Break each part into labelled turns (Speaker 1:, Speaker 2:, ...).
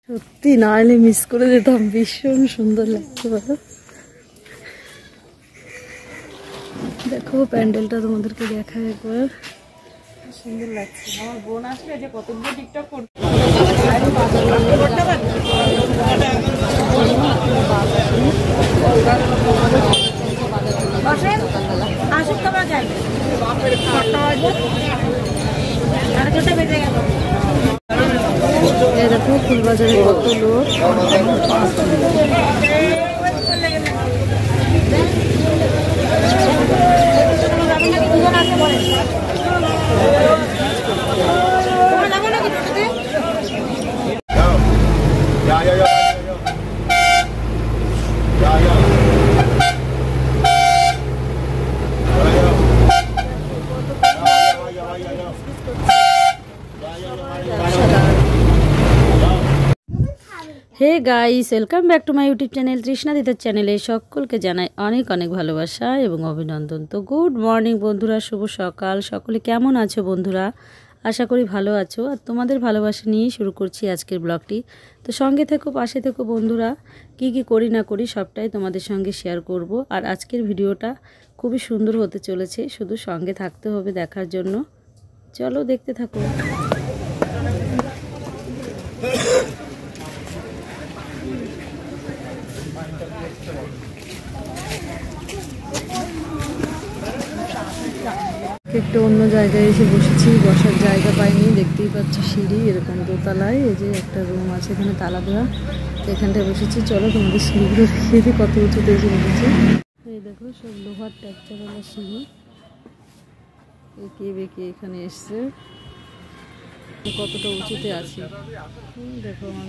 Speaker 1: সত্যি না এলে মিস করে যেতাম, ভীষণ সুন্দর লাগছে বলো। দেখো প্যান্ডেলটা তোমাদেরকে দেখা একবার, সুন্দর লাগছে। আমার বোন আসলে যে কতগুলো টিকটক করবে। দেখো ফুলবাজারে কত লোক। Hey guys, welcome back to my YouTube channel Trishna দিদার চ্যানেলে সকলকে জানাই অনেক অনেক ভালোবাসা এবং অভিনন্দন। তো গুড মর্নিং বন্ধুরা, শুভ সকাল। সকলে কেমন আছো বন্ধুরা? আশা করি ভালো আছো। আর তোমাদের ভালোবাসা নিয়েই শুরু করছি আজকের ব্লগটি। তো সঙ্গে থেকো, পাশে থেকো বন্ধুরা। কি কি করি না করি সবটাই তোমাদের সঙ্গে শেয়ার করব। আর আজকের ভিডিওটা খুবই সুন্দর হতে চলেছে, শুধু সঙ্গে থাকতে হবে দেখার জন্য। চলো দেখতে থাকো। একটু অন্য জায়গায় এসে বসেছি, বসার জায়গা পাইনি। দেখতেই পাচ্ছ সিঁড়ি, এরকম দোতলায় এই যে একটা রুম আছে, এখানে তালা দেওয়া। তো এখানটায় বসেছি। চলো তোমাদের সিঁড়িগুলো দেখিয়ে দিই, কত উঁচুতে এসে বসেছি। এই দেখো সব লোহার ট্যাকচারওয়ালা সিঁড়ি, এঁকে বেঁকে এখানে এসছে। কতটা উঁচুতে আছি দেখো। আমি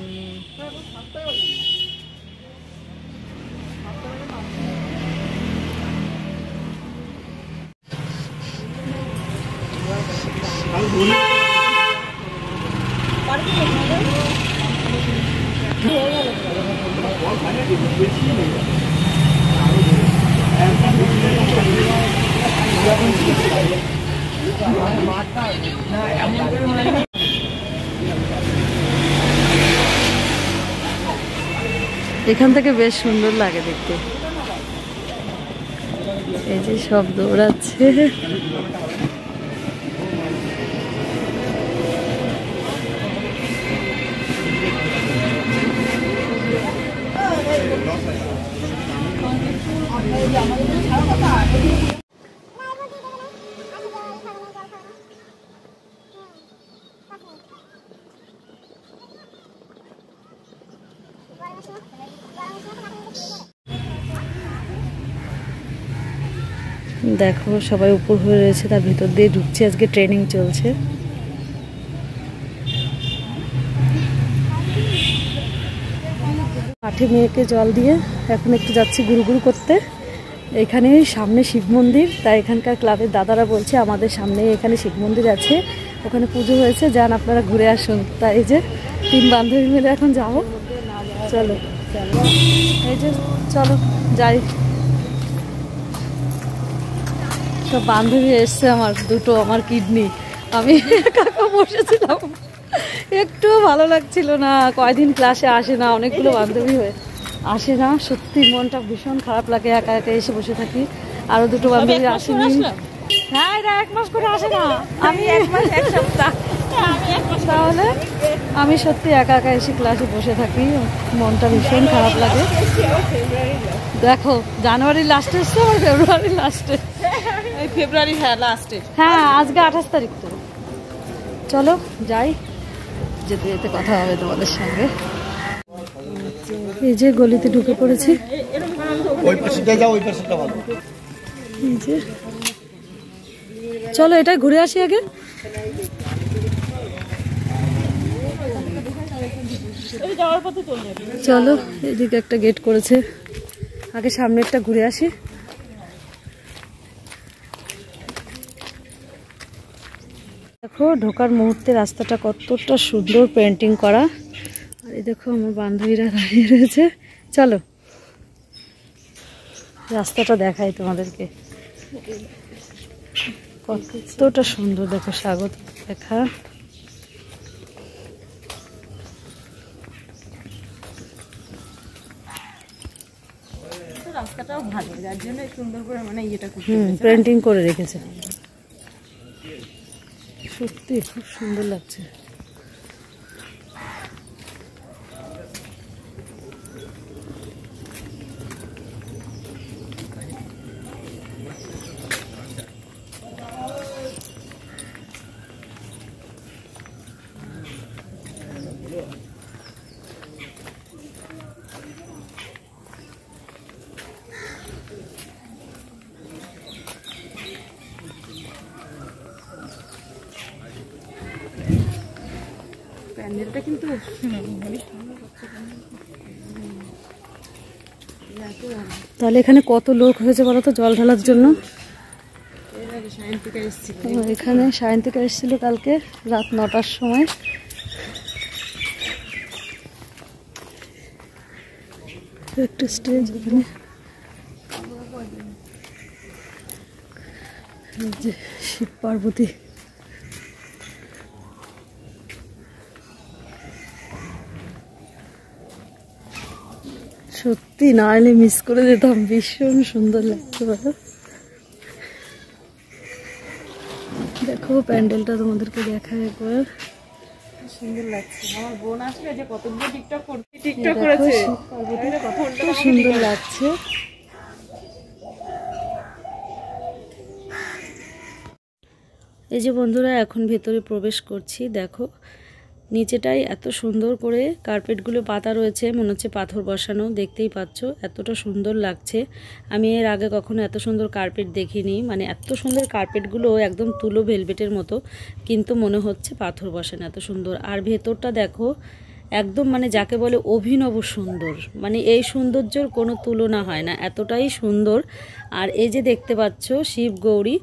Speaker 1: এখান থেকে বেশ সুন্দর লাগে দেখতে। এই যে সব দৌড়াচ্ছে। দেখো সবাই উপর হয়ে রয়েছে, তার ভিতর দিয়ে ঢুকছে। আজকে ট্রেনিং চলছে। কাঠে মেয়েকে জল দিয়ে এখন একটু যাচ্ছি গুরুগুরু করতে। এখানে সামনে শিব মন্দির, তাই এখানকার ক্লাবের দাদারা বলছে আমাদের সামনে এখানে শিব মন্দির আছে, ওখানে পুজো হয়েছে, যান আপনারা ঘুরে আসুন। তাই এই যে 3 বান্ধবী মিলে এখন যাবো। চলো এই যে চলো যাই। সব বান্ধবী এসছে আমার, দুটো আমার কিডনি। আমি কাকা বসেছিলাম, একটু ভালো লাগছিল না। কয়দিন ক্লাসে আসে না, অনেকগুলো বান্ধবী হয়ে আসে না। সত্যি মনটা ভীষণ খারাপ লাগে, একা একা এসে বসে থাকি। আরো দুটো বান্ধবী আসেনি। হ্যাঁ, এরা 1 মাস করে আসে না, আমি 1 মাস 1 সপ্তাহ। তাহলে আমি সত্যি একা একা এসে ক্লাসে বসে থাকি, মনটা ভীষণ খারাপ লাগে। দেখো জানুয়ারি লাস্টে এসছে, আমার ফেব্রুয়ারি লাস্টে। ফেব্রুয়ারি হ্যাঁ লাস্টে। হ্যাঁ আজকে 28 তারিখ। তো চলো যাই, যেতে যেতে কথা হবে তোমাদের সঙ্গে। এই যে গলিতে ঢুকে পড়েছি। চলো এটা ঘুরে আসি আগে। চলো এদিকে একটা গেট করেছে, আগে সামনে একটা ঘুরে আসি। দেখো ঢোকার মুহূর্তে রাস্তাটা কতটা সুন্দর পেন্টিং করা। আর এই দেখো আমার বান্ধবীরা দাঁড়িয়ে রয়েছে। চলো রাস্তাটা দেখাই তোমাদেরকে, কতটা সুন্দর। দেখো স্বাগত দেখা।
Speaker 2: রাস্তাটাও ভালো, যার জন্য সুন্দর করে মানে ইয়েটা করতে
Speaker 1: পেন্টিং করে রেখেছে। সত্যি খুব সুন্দর লাগছে।
Speaker 2: প্যান্ডেলটা কিন্তু
Speaker 1: তাহলে এখানে কত লোক হয়েছে বলো তো জল ঢালার জন্য? এখানে সায়ন্তিকা এসেছিল কালকে রাত 9টার সময়। একটা স্টেজ ওখানে, শিব পার্বতী। সত্যি না এলে মিস করে যেতাম, ভীষণ সুন্দর লাগছে। বলো দেখো প্যান্ডেলটা তোমাদেরকে দেখায় একবার,
Speaker 2: সুন্দর লাগছে। আমার বোন আসলে যে কতগুলো টিকটক করতে টিকটক করেছে,
Speaker 1: কত সুন্দর লাগছে। এই যে বন্ধুরা এখন ভেতরে প্রবেশ করছি, দেখো নিচেটাই এত সুন্দর করে কার্পেটগুলো পাতা রয়েছে, মনে হচ্ছে পাথর বসানো। দেখতেই পাচ্ছ এতটা সুন্দর লাগছে। আমি এর আগে কখনো এত সুন্দর কার্পেট দেখিনি, মানে এত সুন্দর কার্পেটগুলো একদম তুলো ভেলভেটের মতো, কিন্তু মনে হচ্ছে পাথর বসানো, এত সুন্দর। আর ভেতরটা দেখো একদম মানে যাকে বলে অভিনব সুন্দর, মানে এই সৌন্দর্যের কোনো তুলনা হয় না, এতটাই সুন্দর। আর এই যে দেখতে পাচ্ছ শিব গৌরী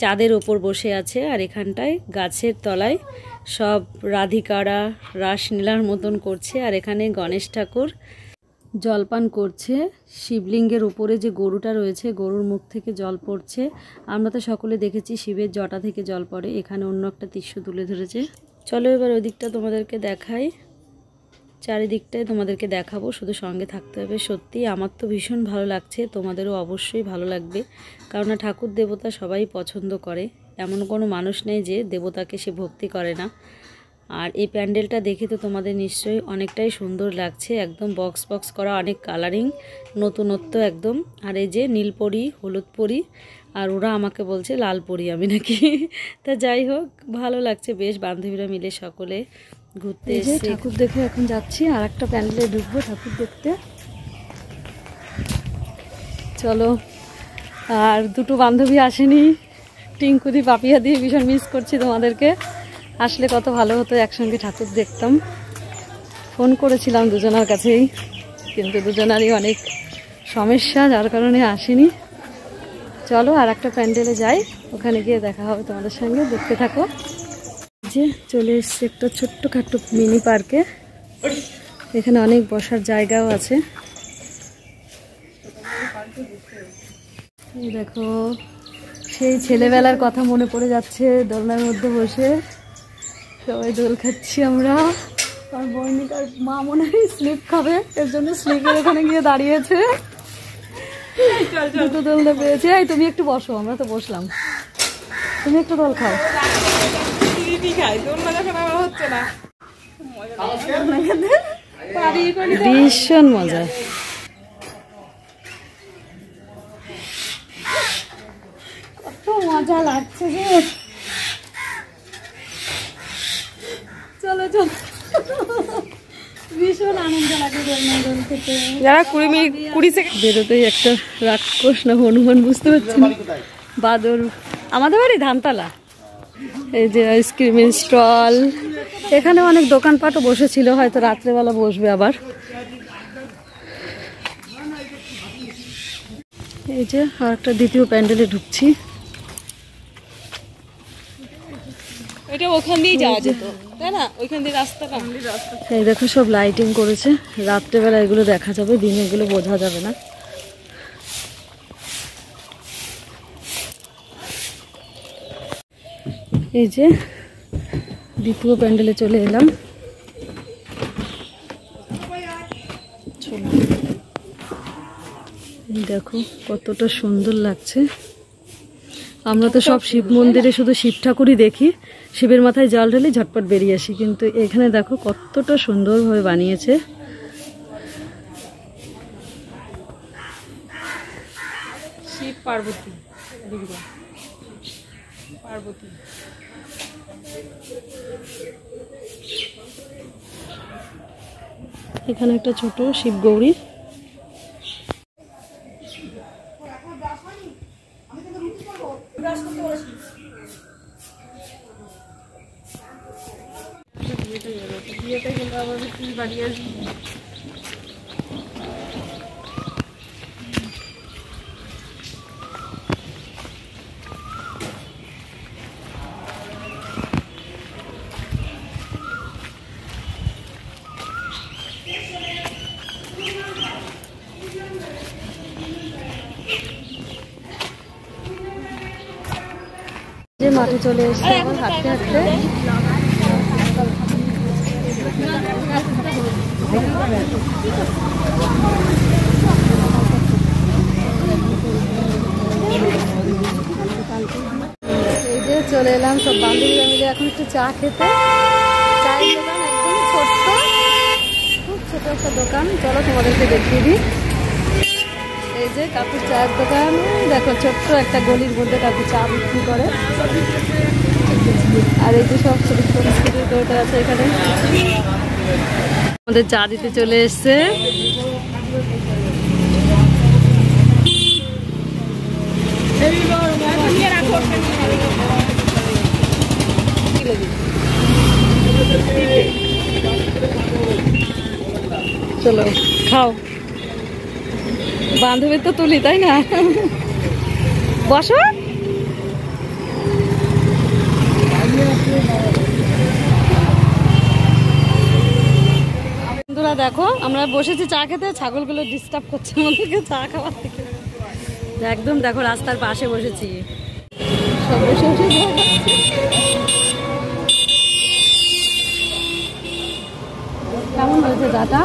Speaker 1: চাঁদের ওপর বসে আছে, আর এখানটায় গাছের তলায় সব রাধিকারা রাসলীলার মতন করছে। আর এখানে গণেশ ঠাকুর জলপান করছে। শিবলিঙ্গের উপরে যে গরুটা রয়েছে, গরুর মুখ থেকে জল পড়ছে। আমরা তো সকলে দেখেছি শিবের জটা থেকে জল পড়ে, এখানে অন্য একটা দৃশ্য তুলে ধরেছে। চলো এবার ওই দিকটা তোমাদেরকে দেখাই, চারিদিকটাই তোমাদেরকে দেখাবো, শুধু সঙ্গে থাকতে হবে। সত্যি আমার তো ভীষণ ভালো লাগছে, তোমাদেরও অবশ্যই ভালো লাগবে, কারণ ঠাকুর দেবতা সবাই পছন্দ করে, এমন কোনো মানুষ নেই যে দেবতাকে সে ভক্তি করে না। আর এই প্যান্ডেলটা দেখে তো তোমাদের নিশ্চয়ই অনেকটাই সুন্দর লাগছে, একদম বক্স বক্স করা, অনেক কালারিং, নতুনত্ব একদম। আর এই যে নীল পরি, হলুদ পরি, আর ওরা আমাকে বলছে লাল পরি আমি নাকি। তা যাই হোক ভালো লাগছে বেশ, বান্ধবীরা মিলে সকলে ঘুরতে এসে ঠাকুর দেখে এখন যাচ্ছি। আর একটা প্যান্ডেলে ঢুকবো ঠাকুর দেখতে, চলো। আর দুটো বান্ধবী আসেনি, টিঙ্কুদি পাপিয়া দিয়ে, ভীষণ মিস করছি তোমাদেরকে। আসলে কত ভালো হতো, একসঙ্গে ঠাকুর দেখতাম। ফোন করেছিলাম দুজনের কাছেই, কিন্তু দুজনারই অনেক সমস্যা, যার কারণে আসেনি। চলো আর একটা প্যান্ডেলে যাই, ওখানে গিয়ে দেখা হবে তোমাদের সঙ্গে, দেখতে থাকো। যে চলে এসছি একটা ছোট্টখাট্টো মিনি পার্কে, এখানে অনেক বসার জায়গাও আছে। এই দেখো সেই ছেলেবেলার কথা মনে পড়ে যাচ্ছে, দোলনার মধ্যে বসে সবাই দোল খাচ্ছি আমরা। আর বর্ণিকার মা মনে হয় স্লিপ খাবে, এর জন্য স্লিপের ওখানে গিয়ে দাঁড়িয়েছে, দুটো দোলনা পেয়েছে। এই তুমি একটু বসো, আমরা তো বসলাম, তুমি একটু দোল খাও। ভীষণ মজা। কত মজা লাগছে যে, চলো চলো, ভীষণ আনন্দ লাগে দোল খেতে।
Speaker 2: যারা 20 সেকেন্ড
Speaker 1: বেরোতেই একটা রাক্ষস না হনুমান বুঝতে পারছি না, বাদর। আমাদের বাড়ি ধানতলা। এই যে আইসক্রিমের স্টল, এখানে অনেক দোকানপাটও বসেছিল, হয়তো রাত্রেবেলা বসবে আবার। এই যে আর একটা দ্বিতীয় প্যান্ডেলে ঢুকছি,
Speaker 2: এটা ওখান দিয়ে যাওয়া যেত, তাই না? ওইখান দিয়ে রাস্তাটা,
Speaker 1: এই দেখো সব লাইটিং করেছে, রাত্রেবেলা এগুলো দেখা যাবে, দিনে এগুলো বোঝা যাবে না। এই যে দ্বিতীয় প্যান্ডেলে চলে এলাম, দেখো কতটা সুন্দর লাগছে। আমরা তো সব শিব মন্দিরে শুধু শিব ঠাকুরই দেখি, শিবের মাথায় জল ঢেলে ঝটপট বেরিয়ে আসি, কিন্তু এখানে দেখো কতটা সুন্দরভাবে বানিয়েছে।
Speaker 2: শিব পার্বতী, পার্বতী
Speaker 1: এখানে একটা ছোট শিব গৌরী।
Speaker 2: বিয়েতে গেলে আবার তুই বাড়ি আসবি।
Speaker 1: যে মাঠে চলে এসছে আবার হাঁটতে হাঁটতে। এই যে চলে এলাম সব বান্ধবীরা মিলে এখন একটু চা খেতে। চায়ের দোকান একদম ছোট্ট, খুব ছোট একটা দোকান। চলো তোমাদেরকে দেখিয়ে দিই। এই যে কাকুর চায়ের দোকান, দেখো ছোট্ট একটা গলির মধ্যে কাকু চা বিক্রি করে। আর এই যে সব ছোট ছোট বিস্কুটের দোকান আছে এখানে। আমাদের চা দিতে চলে এসছে। চলো খাও, বান্ধবীর তো তুলি তাই না? বসো। বন্ধুরা দেখো আমরা বসেছি চা খেতে, ছাগলগুলো ডিস্টার্ব করছে আমাদেরকে চা খাওয়ার থেকে। একদম দেখো রাস্তার পাশে বসেছি, সব বসে বসে কেমন হয়েছে চাটা?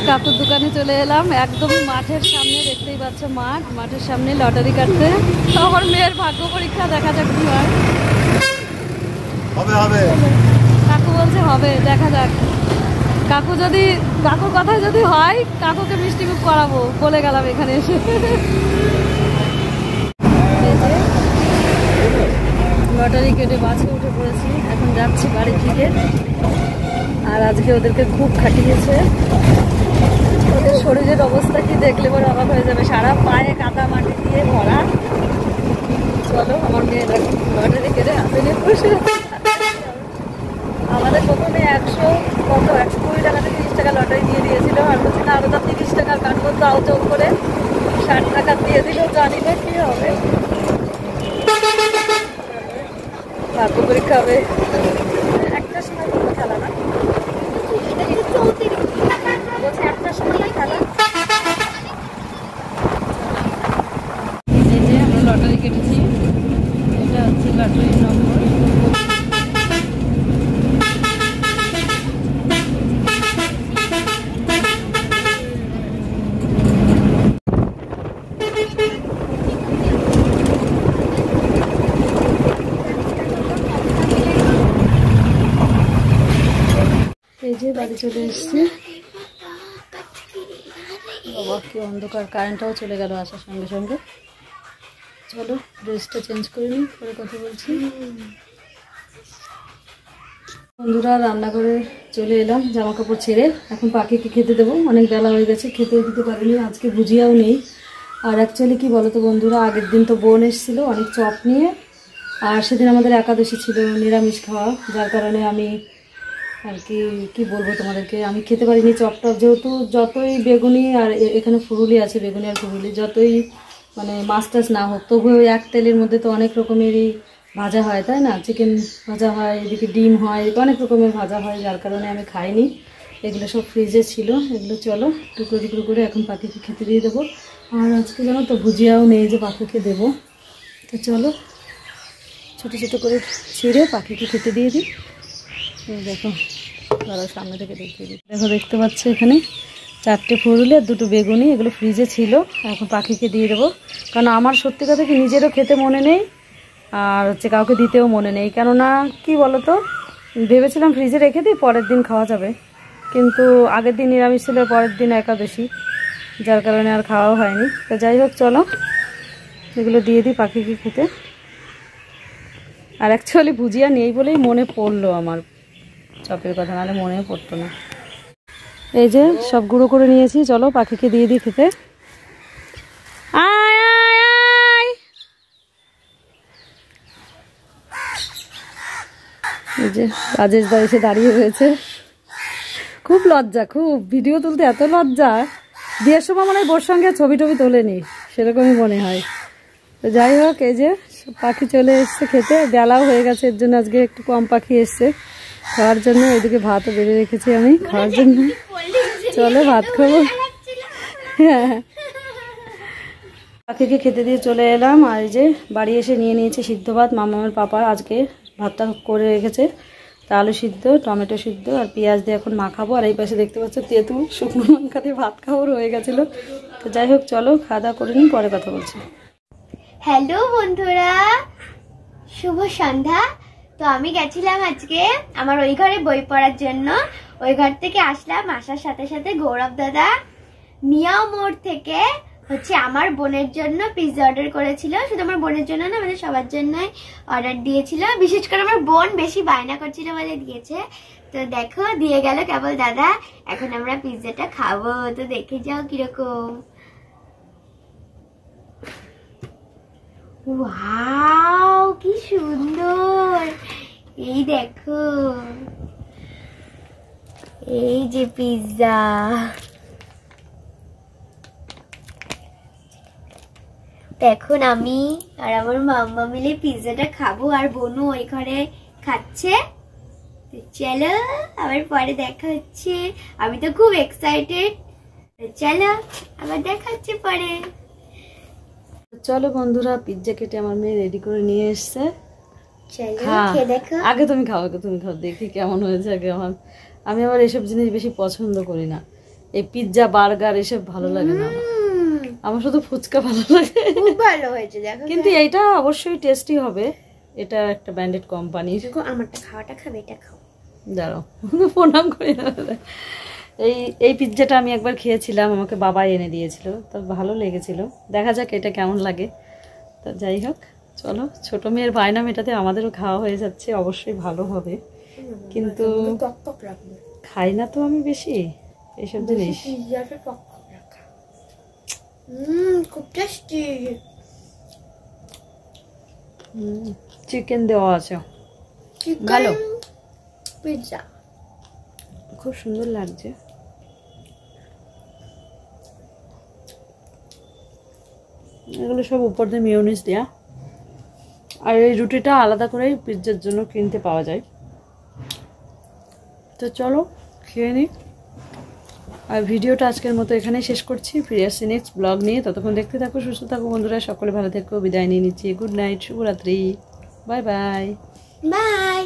Speaker 1: কাকুর দোকানে চলে এলাম, একদমই মাঠের সামনে, দেখতেই পাচ্ছ মাঠ, মাঠের সামনে লটারি কাটতে। আমার মেয়ের ভাগ্য পরীক্ষা, দেখা যাক কি হয়। কাকু বলছে হবে, দেখা যাক। কাকুর কথায় যদি হয়, কাকুকে মিষ্টি মুখ করাবো বলে গেলাম এখানে এসে। লটারি কেটে বাসে উঠে পড়েছি, এখন যাচ্ছি বাড়ির দিকে। আর আজকে ওদেরকে খুব খাটিয়েছে, ওদের শরীরের অবস্থা কি দেখলে পরে অবাক হয়ে যাবে, সারা পায়ে কাদা মাটি দিয়ে ভরা। চলো, আমার মেয়ে লটারি কেটে হাতে নিয়ে বসে। আমাদের প্রথমে 120 টাকা থেকে 30 টাকা লটারি দিয়ে দিয়েছিল, আর বলছি না আরো 30 টাকা কাটবো, তাও চোখ করে 60 টাকা দিয়ে দিল, জানি না কি হবে। ভাগ্য পরীক্ষা হবে একটা সময়, কোনো খেলা না বলছে, একটা সময় খেলা। এই যে আমরা লটারি কেটেছি, এটা হচ্ছে লটারির নম্বর। এই যে বাড়ি চলে এসছি। বাবা কি অন্ধকার, কারেন্টটাও চলে গেল আসার সঙ্গে সঙ্গে। চলো ড্রেসটা চেঞ্জ করে নিই, পরে কথা বলছি। বন্ধুরা রান্নাঘরে চলে এলাম, জামা কাপড় ছেড়ে। এখন পাখিকে খেতে দেবো, অনেক বেলা হয়ে গেছে, খেতেও দিতে পারিনি, আজকে ভুজিয়াও নেই। আর অ্যাকচুয়ালি কি বলো তো বন্ধুরা, আগের দিন তো বোন এসেছিলো অনেক চপ নিয়ে, আর সেদিন আমাদের একাদশী ছিল, নিরামিষ খাওয়া, যার কারণে আমি আর কি বলবো তোমাদেরকে, আমি খেতে পারিনি চপটা। যেহেতু যতই বেগুনি, আর এখানে ফুরুলি আছে, বেগুনি আর ফুরুলি, যতই মানে মাছ টাছ না হোক, তবুও ওই এক তেলের মধ্যে তো অনেক রকমেরই ভাজা হয় তাই না, চিকেন ভাজা হয়, এদিকে ডিম হয়, অনেক রকমের ভাজা হয়, যার কারণে আমি খাইনি। এগুলো সব ফ্রিজে ছিল, এগুলো চলো টুকরো টুকরো করে এখন পাখিকে খেতে দিয়ে দেবো। আর আজকে জানো তো ভুজিয়াও নেই যে পাখিকে দেবো, তো চলো ছোটো ছোটো করে ছিঁড়ে পাখিকে খেতে দিয়ে দিই। দেখো ধরো সামনে থেকে দেখিয়ে দিই। দেখো দেখতে পাচ্ছ এখানে 4টে ফুরুলি আর 2টো বেগুনি, এগুলো ফ্রিজে ছিল, এখন পাখিকে দিয়ে দেবো। কারণ আমার সত্যি কথা কি নিজেরও খেতে মনে নেই, আর হচ্ছে কাউকে দিতেও মনে নেই। কেননা কি বলো তো, ভেবেছিলাম ফ্রিজে রেখে দিই পরের দিন খাওয়া যাবে, কিন্তু আগের দিন নিরামিষ ছিল, পরের দিন একাদশী, যার কারণে আর খাওয়াও হয়নি। তো যাই হোক চলো এগুলো দিয়ে দিই পাখিকে খেতে। আর অ্যাকচুয়ালি ভুজিয়া নেই বলেই মনে পড়লো আমার চপের কথা, নাহলে মনে পড়তো না। এই যে সব গুঁড়ো করে নিয়েছি, চলো পাখিকে দিয়ে দিই খেতে। আয় আয় আয়, এই যে রাজেশ দা এসে দাঁড়িয়ে রয়েছে। খুব লজ্জা, খুব ভিডিও তুলতে এত লজ্জা, বিয়ের সময় মনে হয় বোর সঙ্গে ছবি টবি তোলেনি, সেরকমই মনে হয়। তো যাই হোক এই যে পাখি চলে এসছে খেতে, বেলাও হয়ে গেছে, এর জন্য আজকে একটু কম পাখি এসছে খাওয়ার জন্য। এদিকে ভাতও বেড়ে রেখেছি আমি খাওয়ার জন্য, চলো ভাত খাবো। হ্যাঁ, পাখিকে খেতে দিয়ে চলে এলাম। আর এই যে বাড়ি এসে নিয়ে নিয়েছি সিদ্ধ ভাত, মামামের পাপা আজকে ভাতটা করে রেখেছে, তা আলু সিদ্ধ, টমেটো সিদ্ধ আর পেঁয়াজ দিয়ে এখন মাখাবো। আর এই পাশে দেখতে পাচ্ছ তেঁতুল, শুকনো লঙ্কা দিয়ে ভাত খাওয়ার হয়ে গেছিলো। তো যাই হোক চলো খাওয়া দাওয়া করে নিই, পরে কথা বলছি।
Speaker 3: হ্যালো বন্ধুরা, শুভ সন্ধ্যা। তো আমি গেছিলাম আজকে আমার ওই ঘরে বই পড়ার জন্য। ওই ঘর থেকে আসলাম, আসার সাথে সাথে গৌরব দাদা মিয়াও মোড় থেকে হচ্ছে আমার বোনের জন্য পিৎজা অর্ডার করেছিল। শুধু আমার বোনের জন্য না, আমাদের সবার জন্যই অর্ডার দিয়েছিল। বিশেষ করে আমার বোন বেশি বায়না করছিল বলে দিয়েছে। তো দেখো দিয়ে গেল কেবল দাদা, এখন আমরা পিৎজাটা খাবো। তো দেখে যাও কিরকম। ওয়াও কি সুন্দর, এই দেখো, এই যে পিৎজা। এখন আমি আর আমার মাম্মা মিলে পিৎজাটা খাবো, আর বোনু ওই ঘরে খাচ্ছে। চলো আবার পরে দেখা হচ্ছে, আমি তো খুব এক্সাইটেড। চলো আবার দেখা হচ্ছে পরে।
Speaker 1: চলো বন্ধুরা, পিৎজা কেটে আমার মেয়ে রেডি করে নিয়ে এসছে।
Speaker 3: দেখো
Speaker 1: আগে তুমি খাও, আগে তুমি খাও, দেখি কেমন হয়েছে আগে। আমি আবার এসব জিনিস বেশি পছন্দ করি না, এই পিৎজা বার্গার এসব ভালো লাগে না আমার শুধু ফুচকা ভালো লাগে।
Speaker 3: খুব ভালো হয়েছে দেখো,
Speaker 1: কিন্তু এইটা অবশ্যই টেস্টি হবে, এটা একটা ব্র্যান্ডেড কোম্পানি।
Speaker 3: আমারটা খাওয়াটা খাবে, এটা খাও।
Speaker 1: দাঁড়াও প্রণাম করি না। এই পিৎজাটা আমি একবার খেয়েছিলাম, আমাকে বাবা এনে দিয়েছিল, তো ভালো লেগেছিল। দেখা যাক এটা কেমন লাগে। তো যাই হোক চলো, ছোট মেয়ের বায়না মেটাতে আমাদেরও খাওয়া হয়ে যাচ্ছে, অবশ্যই ভালো হবে। কিন্তু খাই না তো আমি বেশি এইসব জিনিস।
Speaker 3: খুব টেস্টি।
Speaker 1: চিকেন দেওয়া আছে, ভালো
Speaker 3: পিৎজা
Speaker 1: খুব সুন্দর লাগছে। এগুলো সব উপর দিয়ে মেয়োনিজ দেয়া, আর এই রুটিটা আলাদা করে পিৎজার জন্য কিনতে পাওয়া যায়। তো চলো খেয়ে নিই। আর ভিডিওটা আজকের মতো এখানেই শেষ করছি, ফিরে আসছি নেক্সট ব্লগ নিয়ে। ততক্ষণ দেখতে থাকো, সুস্থ থাকো বন্ধুরা, সকলে ভালো থেকো, বিদায় নিয়ে নিচ্ছি। গুড নাইট, শুভরাত্রি, বাই বাই।
Speaker 3: বাই।